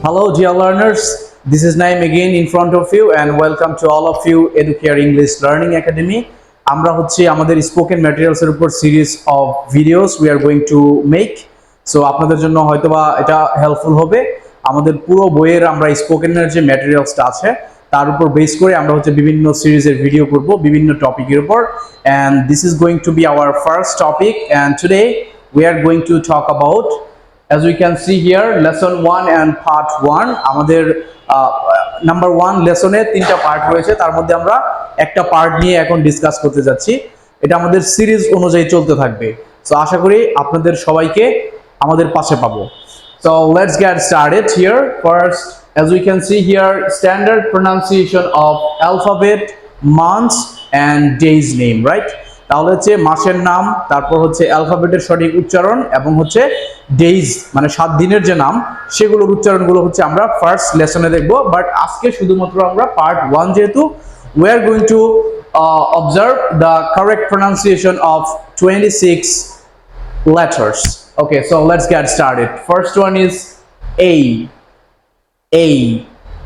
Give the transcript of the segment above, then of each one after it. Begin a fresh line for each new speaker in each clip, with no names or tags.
Hello dear learners, this is Naim again in front of you and welcome to all of you Educare English Learning Academy. আমরা হচ্ছে আমাদের spoken materials এর উপর series of videos we are going to make. So আপনাদের জন্য হয়তোবা এটা helpful হবে। আমাদের পুরো বইয়ের আমরা স্পোকেনের যে ম্যাটেরিয়ালসটা আছে তার উপর বেস করে আমরা হচ্ছে বিভিন্ন সিরিজের ভিডিও করব বিভিন্ন টপিকের উপর and this is going to be our first topic and today we are going to talk about, as we can see here, lesson 1 and part 1. আমাদের নাম্বার 1 লেসনে তিনটা পার্ট রয়েছে, তার মধ্যে আমরা একটা পার্ট নিয়ে এখন ডিসকাস করতে যাচ্ছি। এটা আমাদের সিরিজ অনুযায়ী চলতে থাকবে। সো আশা করি আপনাদের সবাইকে আমাদের পাশে পাবো। So let's get started here. First, as we can see here, standard pronunciation of alphabet, months and days name, right? তাহলে হচ্ছে মাসের নাম, তারপর হচ্ছে অ্যালফাবেটের সঠিক উচ্চারণ এবং হচ্ছে ডেইজ মানে 7 দিনের যে নাম সেগুলোর উচ্চারণগুলো হচ্ছে আমরা ফার্স্ট লেসনে দেখব। বাট আজকে শুধুমাত্র আমরা পার্ট 1 যেহেতু we are going to observe the correct pronunciation of 26 letters. Okay, so let's get started. First one is A.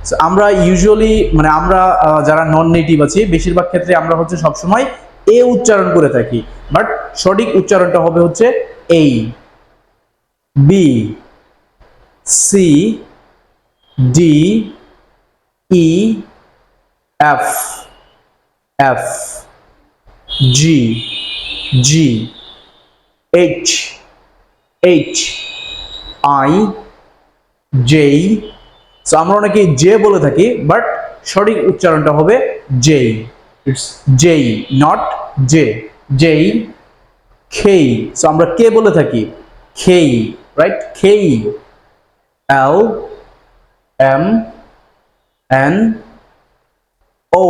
So আমরা ইউজুয়ালি মানে আমরা যারা নন নেটিভ আছি বেশিরভাগ ক্ষেত্রে আমরা হচ্ছে সবসময় এ উচ্চারণ করে থাকি, বাট সঠিক উচ্চারণটা হবে হচ্ছে A. B, C, D, E, F, F, G, G, H, H, I, J. So আমরা অনেকে জে বলে থাকি, বাট সঠিক উচ্চারণটা হবে J. It's J, not J. J, K. So আমরা কে বলে থাকি K, right? K, L, M, N, O.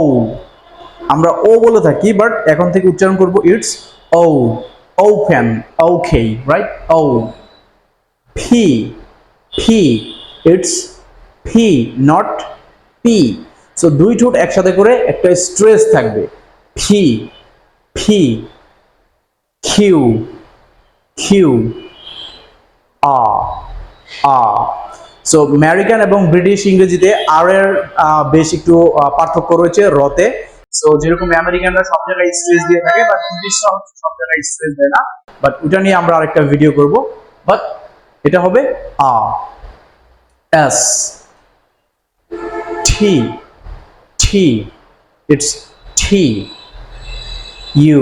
আমরা O বলে থাকি, বাট এখন থেকে উচ্চারণ করব it's O. Open, okay, right? O. P, P. It's P, not P. So দুই ঠোঁট একসাথে করে একটা স্ট্রেস থাকবে। পি, পি, কিউ, কিউ, আ, আ। সো আমেরিকান এবং ব্রিটিশ ইংরেজিতে আর এর বেশ একটু পার্থক্য রয়েছে রতে। সো যেরকম আমেরিকানরা সব জায়গায় স্ট্রেস দিয়ে থাকে, বাট ব্রিটিশরা হচ্ছে সব জায়গায় স্ট্রেস দেয় না। বাট ওটা নিয়ে আমরা আরেকটা ভিডিও করব। বাট এটা হবে আ। S, T, T, it's T, U,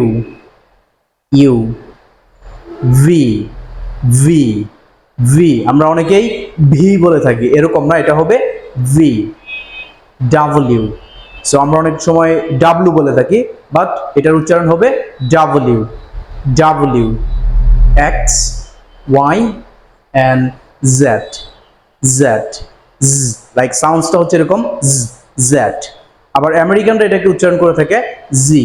U, V, V, V. আমরা অনেকেই ভি বলে থাকি, এরকম না, এটা হবে V, W. সো আমরা অনেক সময় W বলে থাকি, বাট এটার উচ্চারণ হবে W, W, X, Y, and Z, Z, Z. Like soundsটা হচ্ছে এরকম Z, Z. আবার আমেরিকানরা এটাকে উচ্চারণ করে থাকে জি,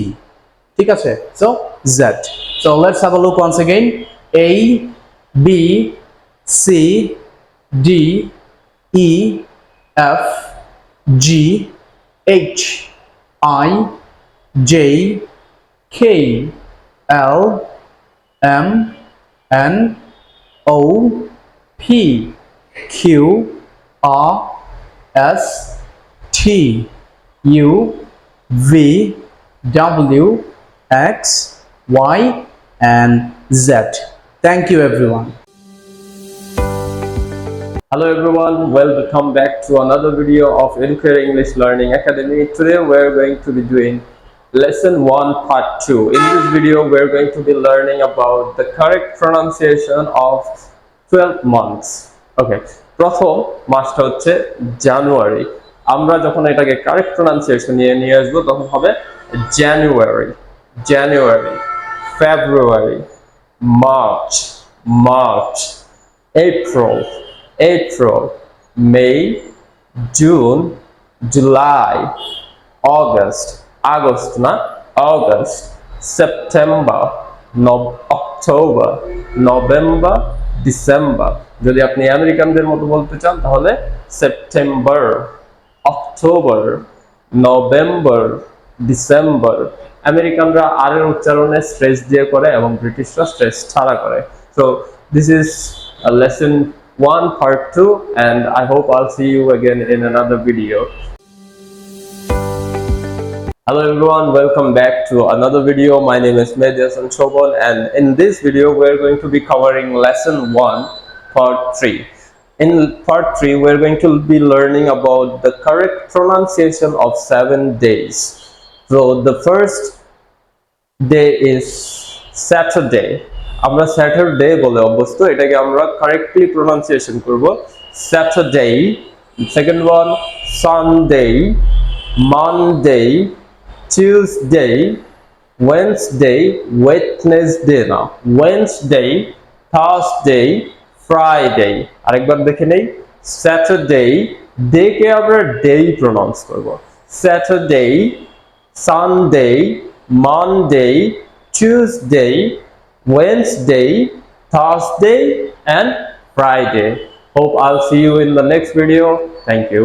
ঠিক আছে? So Z. So let's have a look once again. A, B, C, D, E, F, G, H, I, J, K, L, M, N, O, P, Q, R, S, T, U, V, W, X, Y, and Z. Thank you everyone.
Hello everyone, welcome back to another video of Educare English Learning Academy. Today we're going to be doing lesson 1 part 2. In this video we're going to be learning about the correct pronunciation of 12 months. Okay, প্রথম মাসটা হচ্ছে জানুয়ারি। আমরা যখন এটাকে correct pronunciation নিয়ে আসবো তখন হবে জানুয়ারি, জানুয়ারি, ফেব্রুয়ারি, মার্চ, মার্চ, এপ্রিল, এপ্রিল, মে, জুন, জুলাই, অগস্ট, আগস্ট না, August, September, October, November, December. যদি আপনি আমেরিকানদের মতো বলতে চান তাহলে সেপ্টেম্বর, অক্টোবর, নভেম্বর, ডিসেম্বর। আমেরিকানরা আর এর উচ্চারণে স্ট্রেস দিয়ে করে এবং ব্রিটিশরা স্ট্রেস ছাড়া করে। So this is lesson 1 part 2, and I hope I'll see you again in another video. Hello everyone, welcome back to another video. My name is Medias and Shobon, and in this video we're going to be covering lesson 1 part 3. In part 3 we're going to be learning about the correct pronunciation of 7 days. So the first day is Saturday. আমরা Saturday বলে অভ্যস্ত, এটাকে আমরা correctly pronunciation করব Saturday. Second one, Sunday, Monday, Tuesday, Wednesday, Wednesday না, Wednesday, Thursday, Friday. আরেকবার দেখে নেই, Saturday, day কে আমরা day pronounce করব Saturday, Sunday, Monday, Tuesday, Wednesday, Thursday, and Friday. Hope I'll see you in the next video. Thank you.